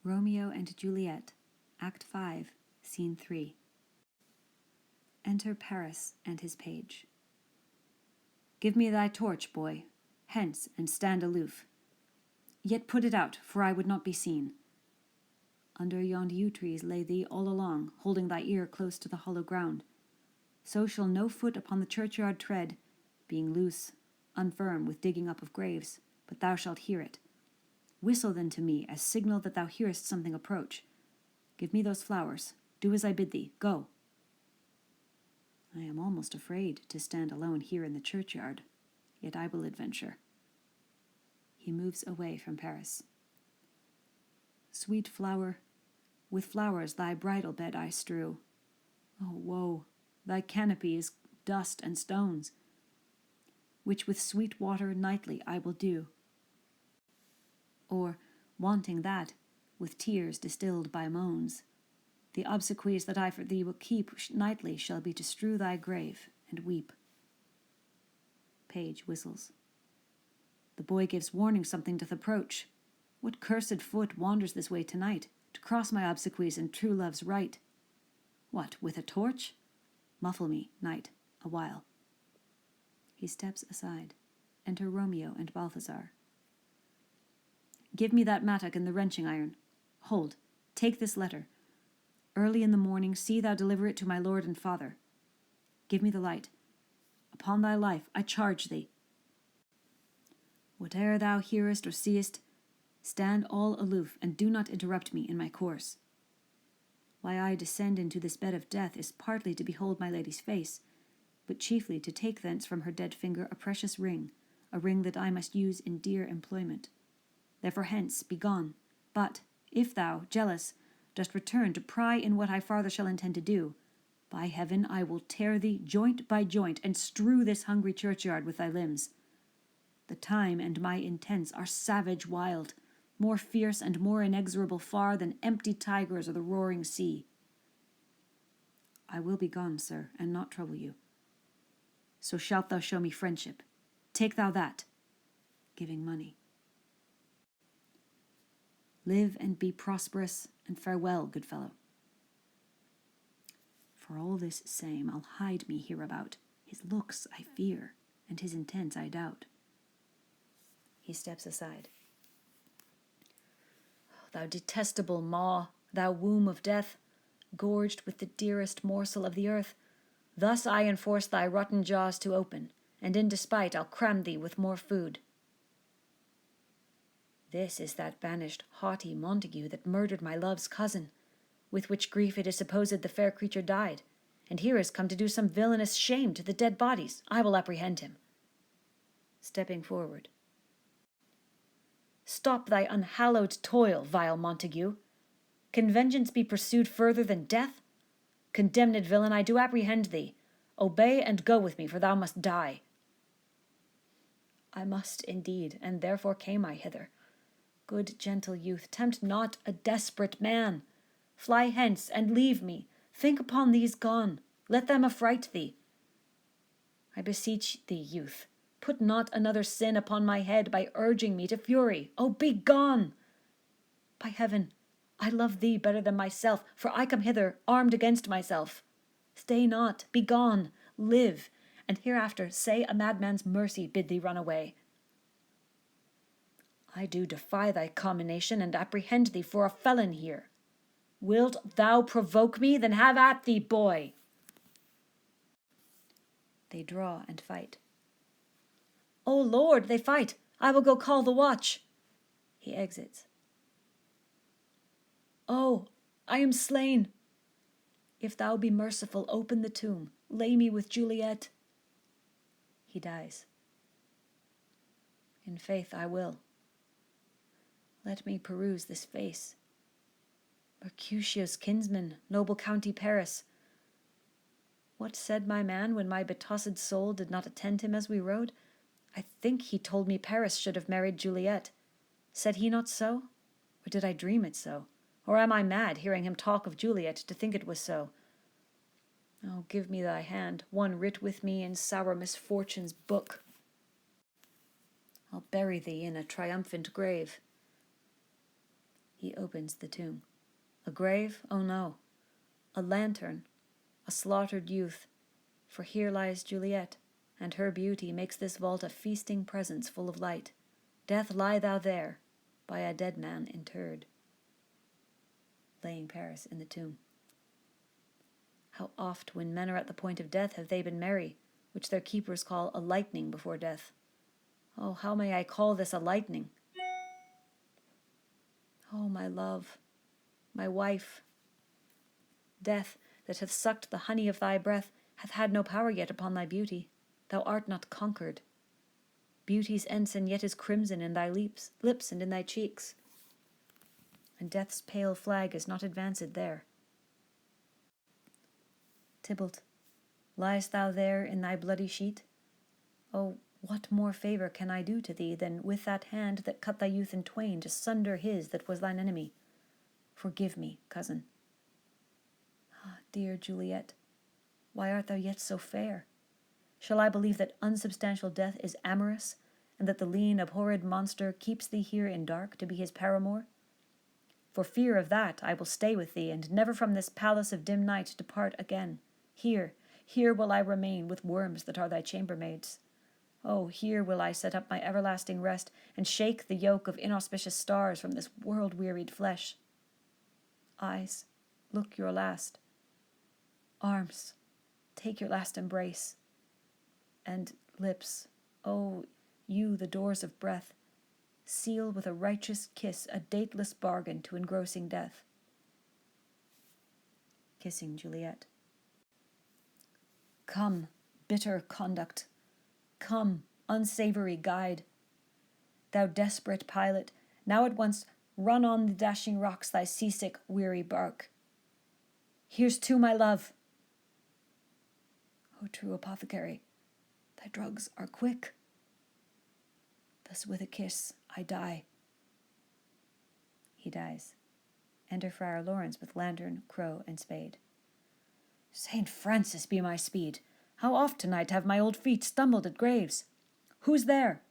Romeo and Juliet, Act 5, Scene 3. Enter Paris and his page. Give me thy torch, boy. Hence, and stand aloof. Yet put it out, for I would not be seen. Under yond yew trees lay thee all along, holding thy ear close to the hollow ground. So shall no foot upon the churchyard tread, being loose, unfirm with digging up of graves, but thou shalt hear it. Whistle then to me, as signal that thou hearest something approach. Give me those flowers. Do as I bid thee. Go. I am almost afraid to stand alone here in the churchyard, yet I will adventure. He moves away from Paris. Sweet flower, with flowers thy bridal bed I strew. Oh, woe! Thy canopy is dust and stones, which with sweet water nightly I will dew. Or, wanting that, with tears distilled by moans, the obsequies that I for thee will keep nightly shall be to strew thy grave and weep. Page whistles. The boy gives warning something doth approach. What cursed foot wanders this way tonight, to cross my obsequies and true love's right? What, with a torch? Muffle me, night, a while. He steps aside. Enter Romeo and Balthazar. Give me that mattock and the wrenching iron. Hold, take this letter. Early in the morning see thou deliver it to my lord and father. Give me the light. Upon thy life I charge thee. Whate'er thou hearest or seest, stand all aloof, and do not interrupt me in my course. Why I descend into this bed of death is partly to behold my lady's face, but chiefly to take thence from her dead finger a precious ring, a ring that I must use in dear employment. Therefore hence, be gone. But, if thou, jealous, dost return to pry in what I farther shall intend to do, by heaven I will tear thee joint by joint, and strew this hungry churchyard with thy limbs. The time and my intents are savage wild, more fierce and more inexorable far than empty tigers or the roaring sea. I will be gone, sir, and not trouble you. So shalt thou show me friendship. Take thou that, giving money. Live and be prosperous, and farewell, good fellow. For all this same, I'll hide me hereabout. His looks I fear, and his intents I doubt. He steps aside. Thou detestable maw, thou womb of death, gorged with the dearest morsel of the earth, thus I enforce thy rotten jaws to open, and in despite I'll cram thee with more food. This is that banished, haughty Montague that murdered my love's cousin, with which grief it is supposed the fair creature died, and here is come to do some villainous shame to the dead bodies. I will apprehend him. Stepping forward. Stop thy unhallowed toil, vile Montague. Can vengeance be pursued further than death? Condemned villain, I do apprehend thee. Obey and go with me, for thou must die. I must indeed, and therefore came I hither. Good gentle youth, tempt not a desperate man. Fly hence, and leave me. Think upon these gone. Let them affright thee. I beseech thee, youth, put not another sin upon my head by urging me to fury. Oh, be gone! By heaven, I love thee better than myself, for I come hither armed against myself. Stay not, be gone, live, and hereafter say a madman's mercy bid thee run away. I do defy thy commination, and apprehend thee for a felon here. Wilt thou provoke me? Then have at thee, boy. They draw and fight. O Lord, they fight. I will go call the watch. He exits. Oh, I am slain. If thou be merciful, open the tomb. Lay me with Juliet. He dies. In faith I will. Let me peruse this face. Mercutio's kinsman, noble county Paris. What said my man when my betossed soul did not attend him as we rode? I think he told me Paris should have married Juliet. Said he not so? Or did I dream it so? Or am I mad, hearing him talk of Juliet, to think it was so? Oh, give me thy hand, one writ with me in sour misfortune's book. I'll bury thee in a triumphant grave. He opens the tomb. A grave? Oh no. A lantern. A slaughtered youth. For here lies Juliet, and her beauty makes this vault a feasting presence full of light. Death, lie thou there, by a dead man interred. Laying Paris in the tomb. How oft, when men are at the point of death, have they been merry, which their keepers call a lightning before death. Oh, how may I call this a lightning? Oh, my love, my wife, death, that hath sucked the honey of thy breath, hath had no power yet upon thy beauty. Thou art not conquered. Beauty's ensign yet is crimson in thy lips and in thy cheeks, and death's pale flag is not advanced there. Tybalt, liest thou there in thy bloody sheet? Oh, what more favour can I do to thee than with that hand that cut thy youth in twain to sunder his that was thine enemy? Forgive me, cousin. Ah, dear Juliet, why art thou yet so fair? Shall I believe that unsubstantial death is amorous, and that the lean, abhorred monster keeps thee here in dark to be his paramour? For fear of that, I will stay with thee, and never from this palace of dim night depart again. Here will I remain with worms that are thy chambermaids. Oh, here will I set up my everlasting rest, and shake the yoke of inauspicious stars from this world-wearied flesh. Eyes, look your last. Arms, take your last embrace. And lips, oh, you the doors of breath, seal with a righteous kiss a dateless bargain to engrossing death. Kissing Juliet. Come, bitter conduct. Come, unsavory guide. Thou desperate pilot, now at once run on the dashing rocks thy seasick, weary bark. Here's to my love. O true apothecary, thy drugs are quick. Thus with a kiss I die. He dies. Enter Friar Laurence with lantern, crow, and spade. Saint Francis be my speed! How oft tonight have my old feet stumbled at graves? Who's there?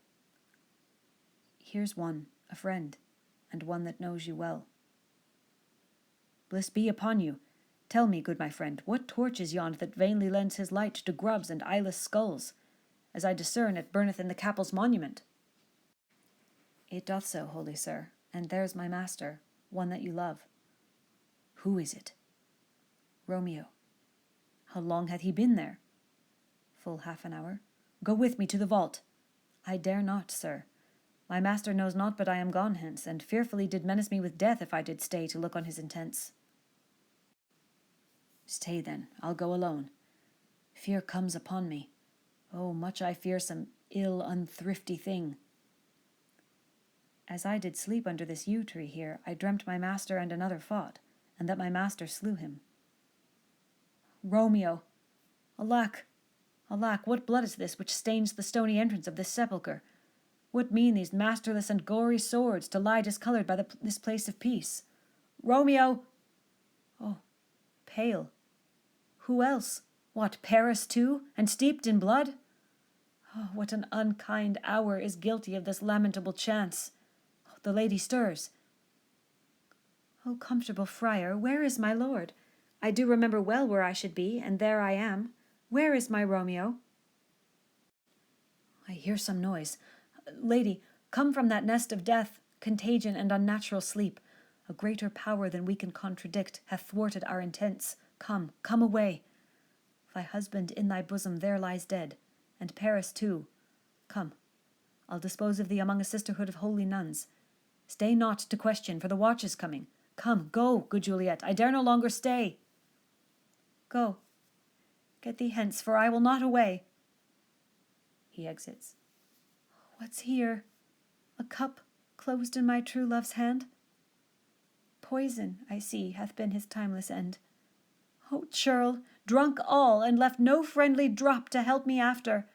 Here's one, a friend, and one that knows you well. Bliss be upon you. Tell me, good my friend, what torch is yond that vainly lends his light to grubs and eyeless skulls, as I discern it burneth in the Capel's monument? It doth so, holy sir, and there's my master, one that you love. Who is it? Romeo. How long hath he been there? Full half an hour. Go with me to the vault. I dare not, sir. My master knows not but I am gone hence, and fearfully did menace me with death if I did stay to look on his intents. Stay then, I'll go alone. Fear comes upon me. Oh, much I fear some ill, unthrifty thing. As I did sleep under this yew tree here, I dreamt my master and another fought, and that my master slew him. Romeo! Alack! Alack, what blood is this which stains the stony entrance of this sepulchre? What mean these masterless and gory swords to lie discoloured by this place of peace? Romeo! Oh, pale. Who else? What, Paris too, and steeped in blood? Oh, what an unkind hour is guilty of this lamentable chance! Oh, the lady stirs. Oh, comfortable friar, where is my lord? I do remember well where I should be, and there I am. Where is my Romeo? I hear some noise. Lady, come from that nest of death, contagion, and unnatural sleep. A greater power than we can contradict hath thwarted our intents. Come, come away. Thy husband in thy bosom there lies dead, and Paris too. Come, I'll dispose of thee among a sisterhood of holy nuns. Stay not to question, for the watch is coming. Come, go, good Juliet, I dare no longer stay. Go, get thee hence, for I will not away. He exits. What's here? A cup closed in my true love's hand? Poison, I see, hath been his timeless end. O churl, drunk all, and left no friendly drop to help me after.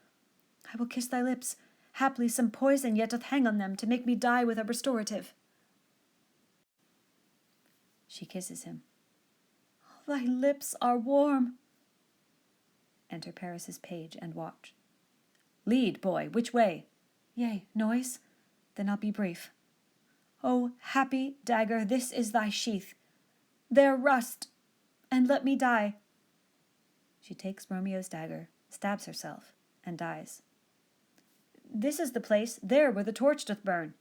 I will kiss thy lips. Haply some poison yet doth hang on them to make me die with a restorative. She kisses him. Thy lips are warm. Enter Paris's page and watch. Lead, boy, which way? Yea, noise? Then I'll be brief. O happy dagger, this is thy sheath. There rust, and let me die. She takes Romeo's dagger, stabs herself, and dies. This is the place, there where the torch doth burn.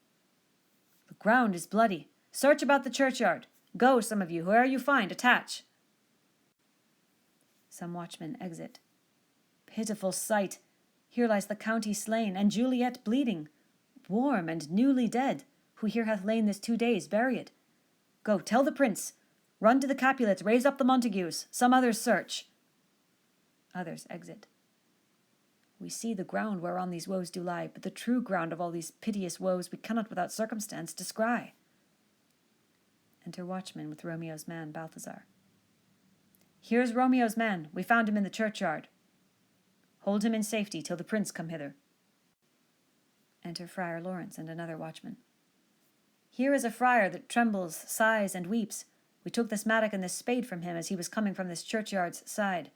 The ground is bloody. Search about the churchyard. Go, some of you, whoe'er you find, attach. Some watchmen exit. Pitiful sight! Here lies the county slain, and Juliet bleeding, warm and newly dead, who here hath lain this 2 days buried. Go, tell the prince. Run to the Capulets, raise up the Montagues. Some others search. Others exit. We see the ground whereon these woes do lie, but the true ground of all these piteous woes we cannot without circumstance descry. Enter watchman with Romeo's man, Balthazar. Here's Romeo's man. We found him in the churchyard. Hold him in safety till the prince come hither. Enter Friar Laurence and another watchman. Here is a friar that trembles, sighs, and weeps. We took this mattock and this spade from him as he was coming from this churchyard's side.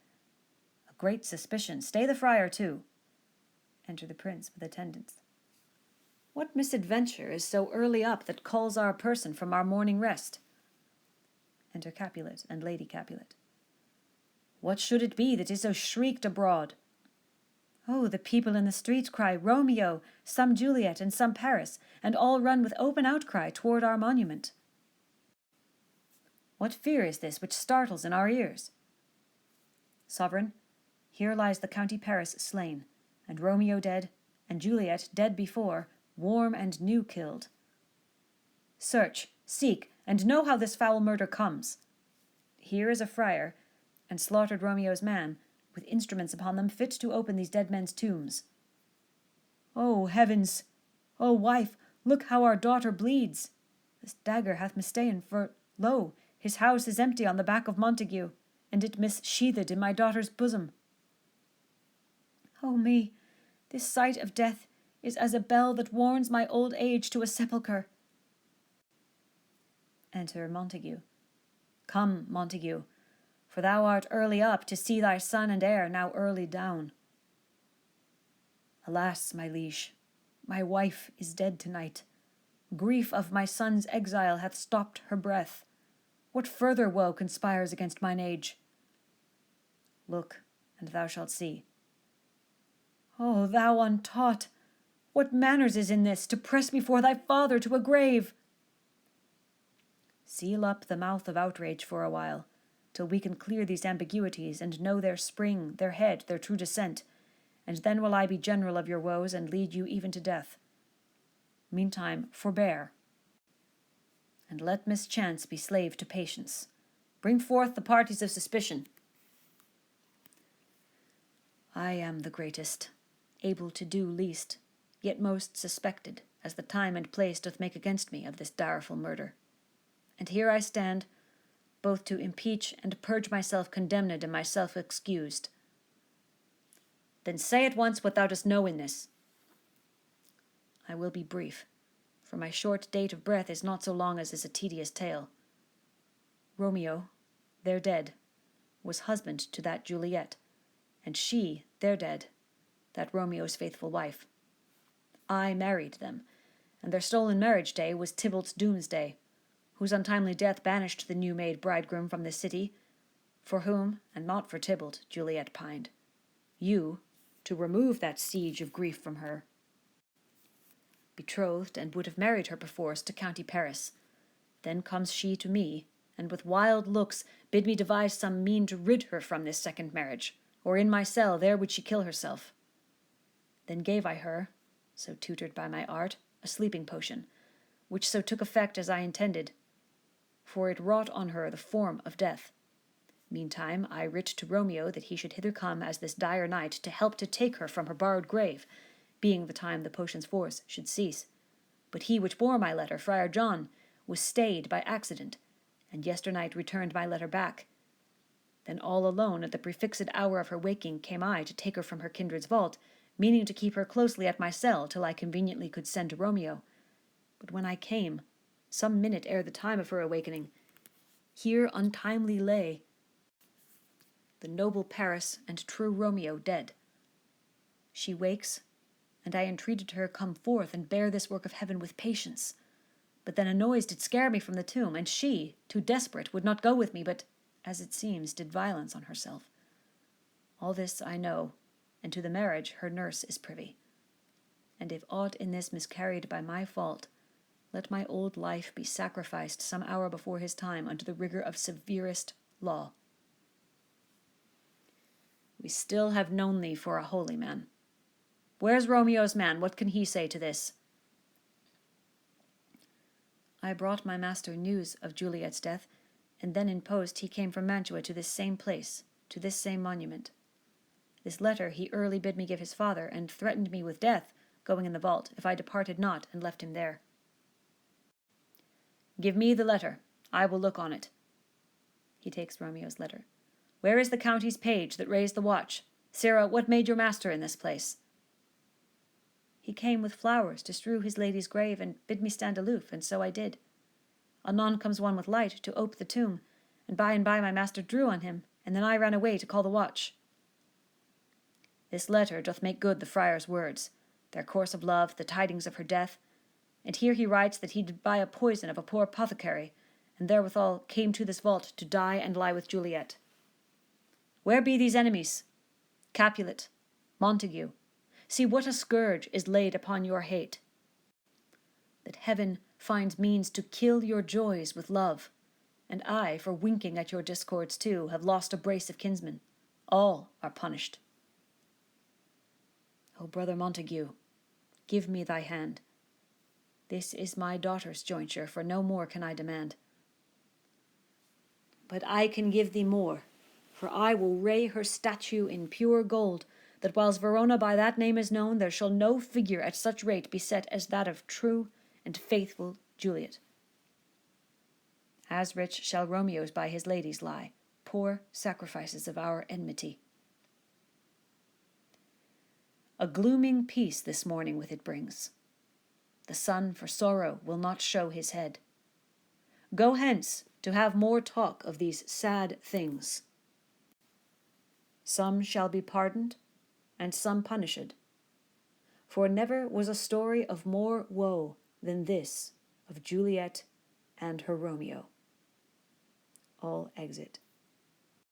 A great suspicion. Stay the friar too. Enter the prince with attendants. What misadventure is so early up that calls our person from our morning rest? Enter Capulet and Lady Capulet. What should it be that is so shrieked abroad? Oh, the people in the street cry, Romeo, some Juliet, and some Paris, and all run with open outcry toward our monument. What fear is this which startles in our ears? Sovereign, here lies the county Paris slain, and Romeo dead, and Juliet dead before, warm and new killed. Search, seek, and know how this foul murder comes. Here is a friar, and slaughtered Romeo's man, with instruments upon them fit to open these dead men's tombs. O heavens! O wife, look how our daughter bleeds! This dagger hath mista'en, for, lo, his house is empty on the back of Montague, and it missheathed in my daughter's bosom. O me, this sight of death is as a bell that warns my old age to a sepulchre. Enter Montague. Come, Montague, for thou art early up to see thy son and heir now early down. Alas, my liege, my wife is dead tonight. Grief of my son's exile hath stopped her breath. What further woe conspires against mine age? Look, and thou shalt see. O thou untaught, what manners is in this, to press before thy father to a grave? Seal up the mouth of outrage for a while, till we can clear these ambiguities and know their spring, their head, their true descent, and then will I be general of your woes and lead you even to death. Meantime, forbear, and let mischance be slave to patience. Bring forth the parties of suspicion. I am the greatest, able to do least, yet most suspected, as the time and place doth make against me of this direful murder. And here I stand, both to impeach and purge myself condemned and myself excused. Then say at once what thou dost know in this. I will be brief, for my short date of breath is not so long as is a tedious tale. Romeo, there dead, was husband to that Juliet, and she, there dead, that Romeo's faithful wife. I married them, and their stolen marriage day was Tybalt's doomsday, whose untimely death banished the new-made bridegroom from this city, for whom, and not for Tybalt, Juliet pined. You, to remove that siege of grief from her, betrothed and would have married her perforce to county Paris. Then comes she to me, and with wild looks bid me devise some mean to rid her from this second marriage, or in my cell there would she kill herself. Then gave I her, so tutored by my art, a sleeping potion, which so took effect as I intended, for it wrought on her the form of death. Meantime I writ to Romeo that he should hither come as this dire night to help to take her from her borrowed grave, being the time the potion's force should cease. But he which bore my letter, Friar John, was stayed by accident, and yesternight returned my letter back. Then all alone at the prefixed hour of her waking came I to take her from her kindred's vault, meaning to keep her closely at my cell till I conveniently could send to Romeo. But when I came, some minute ere the time of her awakening, here untimely lay the noble Paris and true Romeo dead. She wakes, and I entreated her come forth and bear this work of heaven with patience. But then a noise did scare me from the tomb, and she, too desperate, would not go with me, but, as it seems, did violence on herself. All this I know, and to the marriage her nurse is privy. And if aught in this miscarried by my fault, let my old life be sacrificed some hour before his time unto the rigour of severest law. We still have known thee for a holy man. Where's Romeo's man? What can he say to this? I brought my master news of Juliet's death, and then in post he came from Mantua to this same place, to this same monument. This letter he early bid me give his father, and threatened me with death, going in the vault, if I departed not and left him there. Give me the letter. I will look on it. He takes Romeo's letter. Where is the county's page that raised the watch? Sirrah, what made your master in this place? He came with flowers to strew his lady's grave, and bid me stand aloof, and so I did. Anon comes one with light to ope the tomb, and by my master drew on him, and then I ran away to call the watch. This letter doth make good the friar's words, their course of love, the tidings of her death, and here he writes that he did buy a poison of a poor apothecary, and therewithal came to this vault to die and lie with Juliet. Where be these enemies? Capulet, Montague, see what a scourge is laid upon your hate. That heaven finds means to kill your joys with love, and I, for winking at your discords too, have lost a brace of kinsmen. All are punished. O brother Montague, give me thy hand. This is my daughter's jointure, for no more can I demand. But I can give thee more, for I will ray her statue in pure gold, that whiles Verona by that name is known, there shall no figure at such rate be set as that of true and faithful Juliet. As rich shall Romeo's by his ladies lie, poor sacrifices of our enmity. A glooming peace this morning with it brings. The sun for sorrow will not show his head. Go hence to have more talk of these sad things. Some shall be pardoned, and some punished. For never was a story of more woe than this of Juliet and her Romeo. All exit.